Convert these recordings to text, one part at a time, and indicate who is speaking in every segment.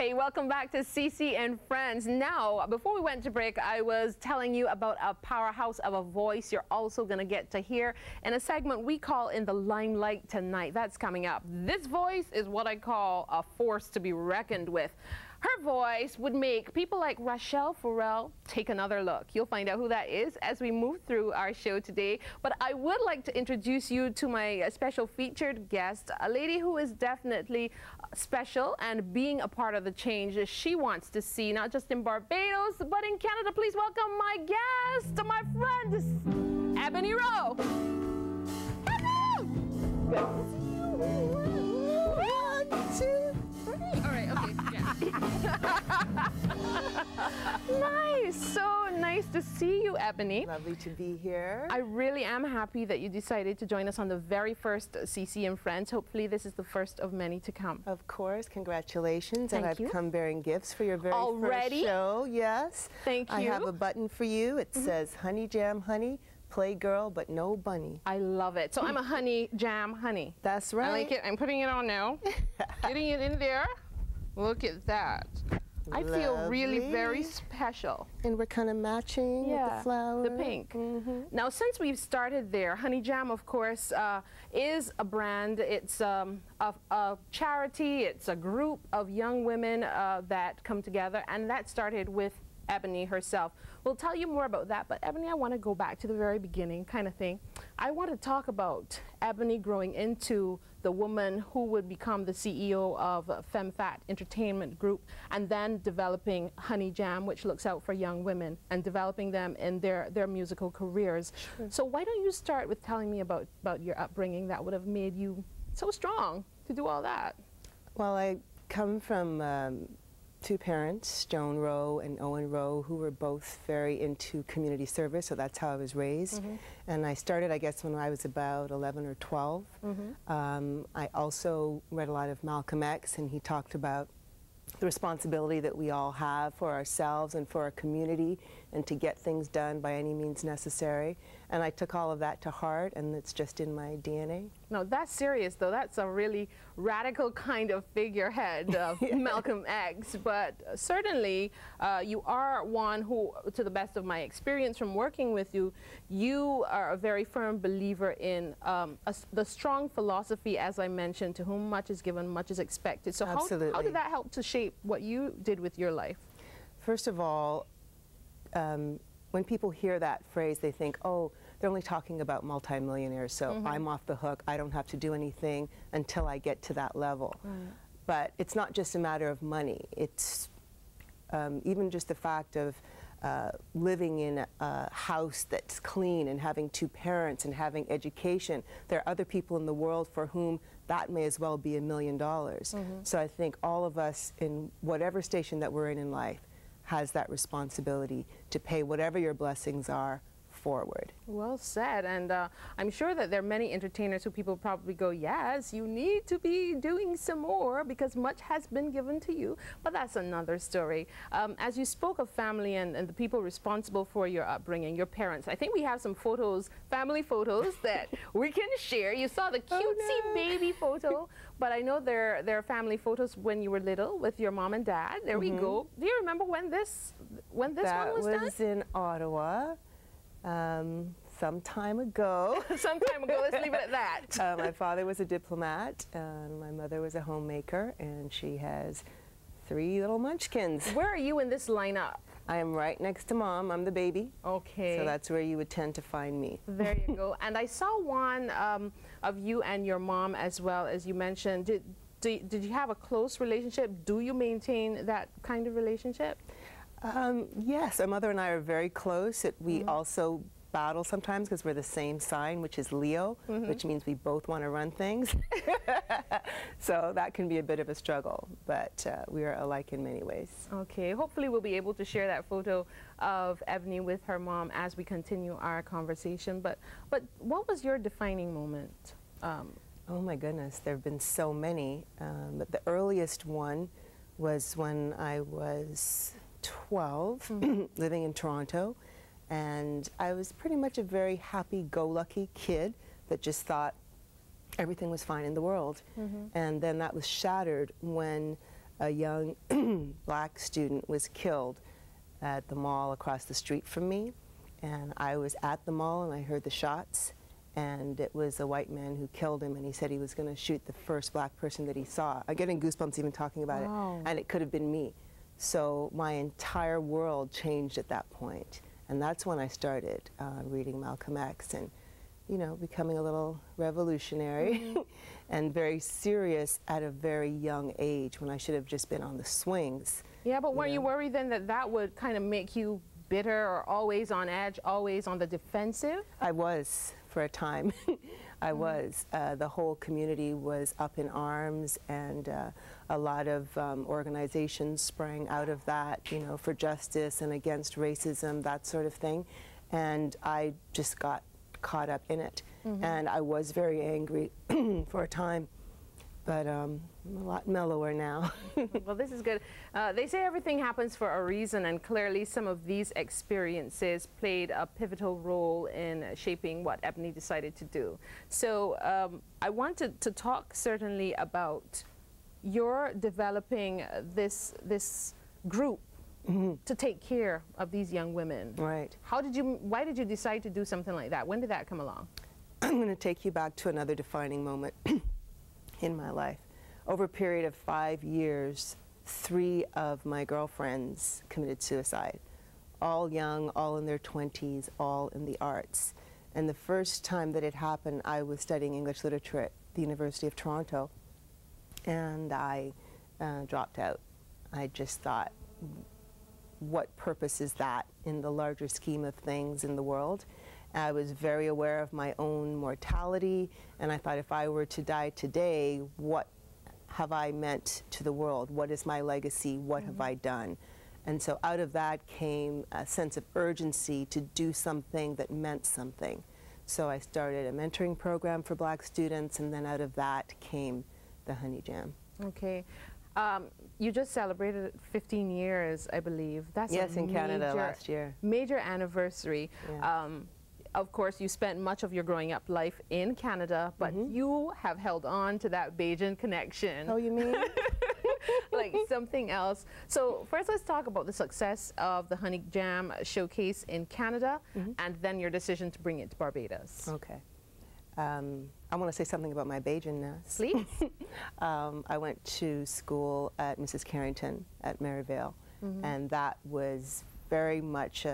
Speaker 1: Hey, welcome back to CC and Friends. Now, before we went to break, I was telling you about a powerhouse of a voice you're also going to get to hear in a segment we call In the Limelight Tonight. That's coming up. This voice is what I call a force to be reckoned with. Her voice would make people like Rachelle Farrell take another look. You'll find out who that is as we move through our show today. But I would like to introduce you to my special featured guest, a lady who is definitely special and being a part of the change she wants to see, not just in Barbados, but in Canada. Please welcome my guest, my friend, Ebonnie Rowe. Hello! Good to see you. 1, 2, 3. All right, okay, yeah. Nice, so nice to see you, Ebonnie.
Speaker 2: Lovely to be here.
Speaker 1: I really am happy that you decided to join us on the very first CC and Friends. Hopefully this is the first of many to come.
Speaker 2: Of course, congratulations.
Speaker 1: Thank
Speaker 2: and
Speaker 1: you.
Speaker 2: I've come bearing gifts for your very
Speaker 1: Already?
Speaker 2: first show. Yes.
Speaker 1: Thank you.
Speaker 2: I have a button for you. It says, Honey Jam Honey, play girl, but no bunny.
Speaker 1: I love it. So I'm a honey jam honey.
Speaker 2: That's right.
Speaker 1: I like it. I'm putting it on now. Getting it in there. Look at that. I feel really very special.
Speaker 2: And we're kind of matching with the flower.
Speaker 1: The pink. Now, since we've started there, Honey Jam, of course, is a brand. It's a charity. It's a group of young women that come together, and that started with Ebonnie herself. We'll tell you more about that, but Ebonnie, I want to go back to the very beginning kind of thing. I want to talk about Ebonnie growing into the woman who would become the CEO of FemFat Entertainment Group, and then developing Honey Jam, which looks out for young women and developing them in their musical careers. Sure. So why don't you start with telling me about your upbringing that would have made you so strong to do all that?
Speaker 2: Well, I come from two parents, Joan Rowe and Owen Rowe, who were both very into community service, so that's how I was raised. And I started, I guess, when I was about 11 or 12. I also read a lot of Malcolm X, and he talked about the responsibility that we all have for ourselves and for our community, and to get things done by any means necessary. And I took all of that to heart, and it's just in my DNA. No,
Speaker 1: that's serious, though. That's a really radical kind of figurehead of Malcolm X. But certainly, you are one who, to the best of my experience from working with you, you are a very firm believer in the strong philosophy, as I mentioned, to whom much is given, much is expected. So how did that help to shape what you did with your life?
Speaker 2: First of all, when people hear that phrase, they think, oh, they're only talking about multimillionaires, so I'm off the hook. I don't have to do anything until I get to that level. But it's not just a matter of money. It's even just the fact of living in a house that's clean and having two parents and having education. There are other people in the world for whom that may as well be $1 million. So I think all of us, in whatever station that we're in life, has that responsibility to pay whatever your blessings are forward.
Speaker 1: Well said. And I'm sure that there are many entertainers who people probably go, yes, you need to be doing some more because much has been given to you. But that's another story. As you spoke of family and the people responsible for your upbringing, your parents, I think we have some photos, family photos that we can share. You saw the cutesy baby photo, but I know there are family photos when you were little with your mom and dad. There we go. Do you remember when this one was done?
Speaker 2: That was in Ottawa. Some time ago.
Speaker 1: Some time ago, let's leave it at that.
Speaker 2: My father was a diplomat, and my mother was a homemaker, and she has 3 little munchkins.
Speaker 1: Where are you in this lineup?
Speaker 2: I am right next to Mom. I'm the baby.
Speaker 1: Okay.
Speaker 2: So that's where you would tend to find me.
Speaker 1: There you go. And I saw one of you and your mom as well, as you mentioned. Did you have a close relationship? Do you maintain that kind of relationship?
Speaker 2: Yes, our mother and I are very close. We also battle sometimes because we're the same sign, which is Leo, which means we both want to run things. So that can be a bit of a struggle, but we are alike in many ways. Okay,
Speaker 1: hopefully we'll be able to share that photo of Ebonnie with her mom as we continue our conversation. But what was your defining moment?
Speaker 2: Oh my goodness, there have been so many. But the earliest one was when I was 12, living in Toronto, and I was pretty much a very happy-go-lucky kid that just thought everything was fine in the world. And then that was shattered when a young black student was killed at the mall across the street from me. And I was at the mall and I heard the shots, and it was a white man who killed him, and he said he was going to shoot the first black person that he saw. I'm getting goosebumps even talking about
Speaker 1: Wow.
Speaker 2: it, and it could have been me. So my entire world changed at that point, and that's when I started reading Malcolm X and, you know, becoming a little revolutionary and very serious at a very young age when I should have just been on the swings.
Speaker 1: Yeah, but weren't you worried then that that would kind of make you bitter or always on edge, always on the defensive?
Speaker 2: I was for a time. I was. The whole community was up in arms, and a lot of organizations sprang out of that, you know, for justice and against racism, that sort of thing. And I just got caught up in it. And I was very angry for a time, but I'm a lot mellower now.
Speaker 1: Well, this is good. They say everything happens for a reason, and clearly some of these experiences played a pivotal role in shaping what Ebonnie decided to do. So I wanted to talk certainly about your developing this group to take care of these young women.
Speaker 2: Right.
Speaker 1: Why did you decide to do something like that? When did that come along?
Speaker 2: I'm going to take you back to another defining moment in my life. Over a period of 5 years, 3 of my girlfriends committed suicide. All young, all in their 20s, all in the arts. And the first time that it happened, I was studying English literature at the University of Toronto, and I dropped out. I just thought, what purpose is that in the larger scheme of things in the world? I was very aware of my own mortality, and I thought, if I were to die today, what have I meant to the world? What is my legacy? What have I done? And so out of that came a sense of urgency to do something that meant something. So I started a mentoring program for black students, and then out of that came the Honey Jam.
Speaker 1: Okay. You just celebrated 15 years, I believe. That's
Speaker 2: yes, in Canada last year.
Speaker 1: Major anniversary.
Speaker 2: Yeah.
Speaker 1: Of course, you spent much of your growing up life in Canada, but you have held on to that Bajan connection.
Speaker 2: Oh, you mean?
Speaker 1: Like something else. So first, let's talk about the success of the Honey Jam showcase in Canada, and then your decision to bring it to Barbados.
Speaker 2: Okay. I want to say something about my Bajanness.
Speaker 1: Please.
Speaker 2: I went to school at Mrs. Carrington at Maryvale, and that was very much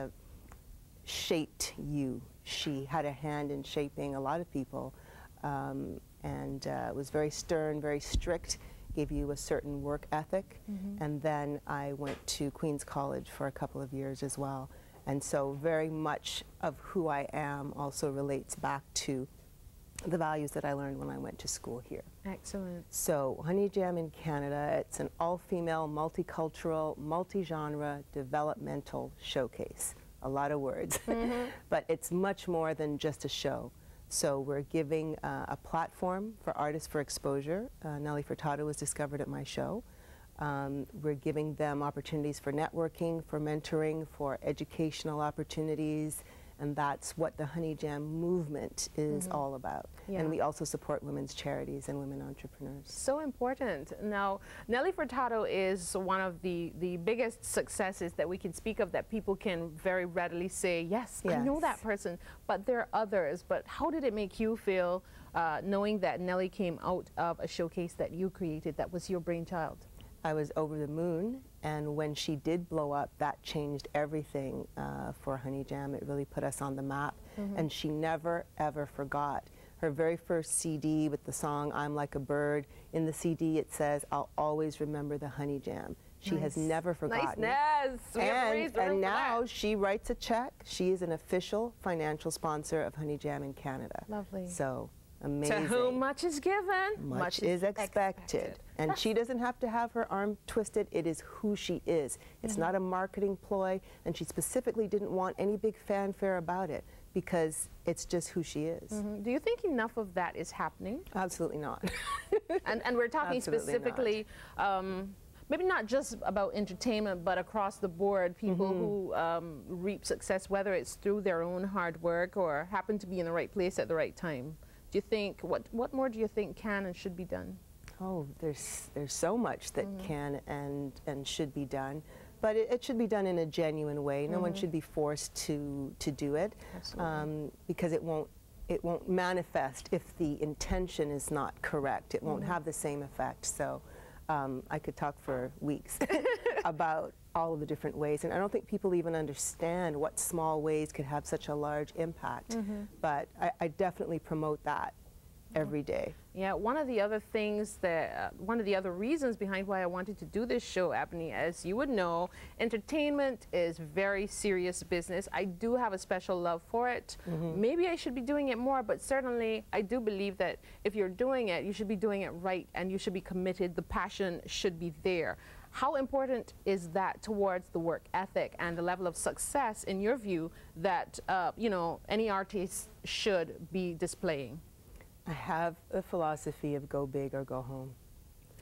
Speaker 2: shaped you. She had a hand in shaping a lot of people, and was very stern, very strict, gave you a certain work ethic. And then I went to Queen's College for a couple of years as well. And so very much of who I am also relates back to the values that I learned when I went to school here.
Speaker 1: Excellent.
Speaker 2: So Honey Jam in Canada, it's an all-female, multicultural, multi-genre developmental showcase. A lot of words, but it's much more than just a show. So we're giving a platform for artists for exposure. Nelly Furtado was discovered at my show. We're giving them opportunities for networking, for mentoring, for educational opportunities, and that's what the Honey Jam movement is all about.
Speaker 1: Yeah.
Speaker 2: And we also support women's charities and women entrepreneurs.
Speaker 1: So important. Now, Nelly Furtado is one of the biggest successes that we can speak of, that people can very readily say, yes, I know that person, but there are others. But how did it make you feel knowing that Nelly came out of a showcase that you created that was your brainchild?
Speaker 2: I was over the moon, and when she did blow up, that changed everything for Honey Jam. It really put us on the map, and she never, ever forgot. Her very first CD with the song I'm Like a Bird, in the CD it says, I'll always remember the Honey Jam. She has never forgotten.
Speaker 1: Niceness.
Speaker 2: And now she writes a check. She is an official financial sponsor of Honey Jam in Canada.
Speaker 1: Lovely.
Speaker 2: So amazing.
Speaker 1: To whom much is given,
Speaker 2: much is expected. And she doesn't have to have her arm twisted. It is who she is. It's not a marketing ploy, and she specifically didn't want any big fanfare about it because it's just who she is.
Speaker 1: Do you think enough of that is happening?
Speaker 2: Absolutely not.
Speaker 1: and we're talking specifically, maybe not just about entertainment, but across the board, people who reap success, whether it's through their own hard work or happen to be in the right place at the right time. Do you think, what more do you think can and should be done?
Speaker 2: Oh, there's so much that can and should be done, but it should be done in a genuine way. No one should be forced to do it, because it won't manifest if the intention is not correct. It won't have the same effect. So I could talk for weeks about all of the different ways, and I don't think people even understand what small ways could have such a large impact. But I definitely promote that every day.
Speaker 1: Yeah, one of the other things that, one of the other reasons behind why I wanted to do this show, Ebonnie, as you would know, entertainment is very serious business. I do have a special love for it. Maybe I should be doing it more, but certainly I do believe that if you're doing it, you should be doing it right, and you should be committed. The passion should be there. How important is that towards the work ethic and the level of success, in your view, that you know, any artist should be displaying?
Speaker 2: I have a philosophy of go big or go home.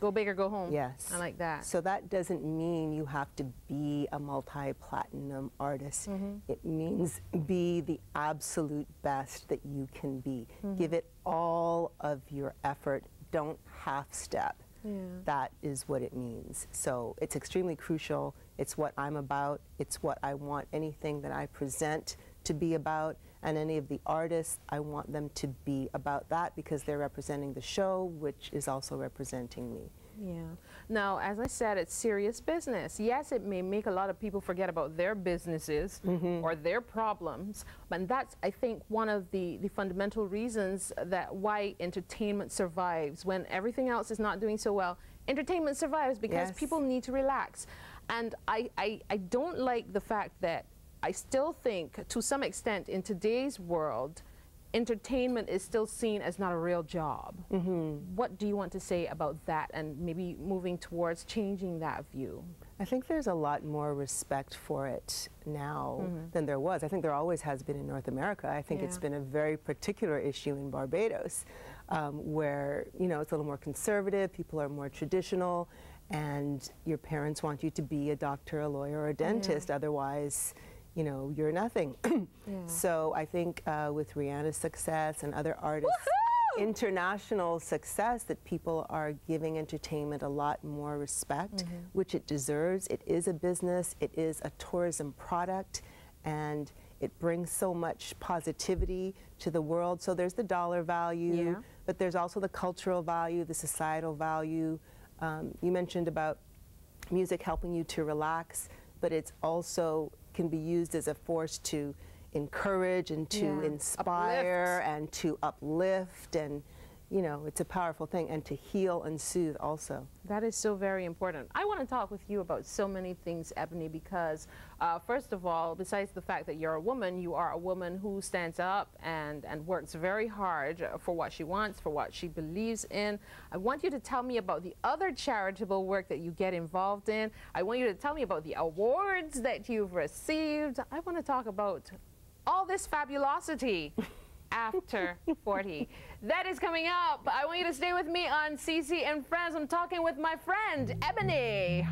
Speaker 1: Go big or go home?
Speaker 2: Yes.
Speaker 1: I like that.
Speaker 2: So that doesn't mean you have to be a multi-platinum artist. It means be the absolute best that you can be. Give it all of your effort. Don't half-step. That is what it means. So it's extremely crucial. It's what I'm about. It's what I want anything that I present to be about. And any of the artists, I want them to be about that, because they're representing the show, which is also representing me.
Speaker 1: Yeah. Now, as I said, it's serious business. Yes, it may make a lot of people forget about their businesses or their problems, but that's, I think, one of the fundamental reasons that why entertainment survives. When everything else is not doing so well, entertainment survives because people need to relax. And I don't like the fact that I still think, to some extent, in today's world, entertainment is still seen as not a real job. What do you want to say about that, and maybe moving towards changing that view?
Speaker 2: I think there's a lot more respect for it now than there was. I think there always has been in North America. I think it's been a very particular issue in Barbados, where, you know, it's a little more conservative, people are more traditional, and your parents want you to be a doctor, a lawyer, or a dentist, otherwise, you know, you're nothing. So I think with Rihanna's success and other artists' international success, that people are giving entertainment a lot more respect, which it deserves. It is a business, it is a tourism product, and it brings so much positivity to the world. So there's the dollar value, but there's also the cultural value, the societal value. You mentioned about music helping you to relax, but it's also can be used as a force to encourage and to inspire and to uplift, and you know, it's a powerful thing, and to heal and soothe also.
Speaker 1: That is so very important. I want to talk with you about so many things, Ebonnie, because first of all, besides the fact that you're a woman, you are a woman who stands up and works very hard for what she wants, for what she believes in. I want you to tell me about the other charitable work that you get involved in. I want you to tell me about the awards that you've received. I want to talk about all this fabulosity. After 40. That is coming up. I want you to stay with me on CC and Friends. I'm talking with my friend, Ebonnie.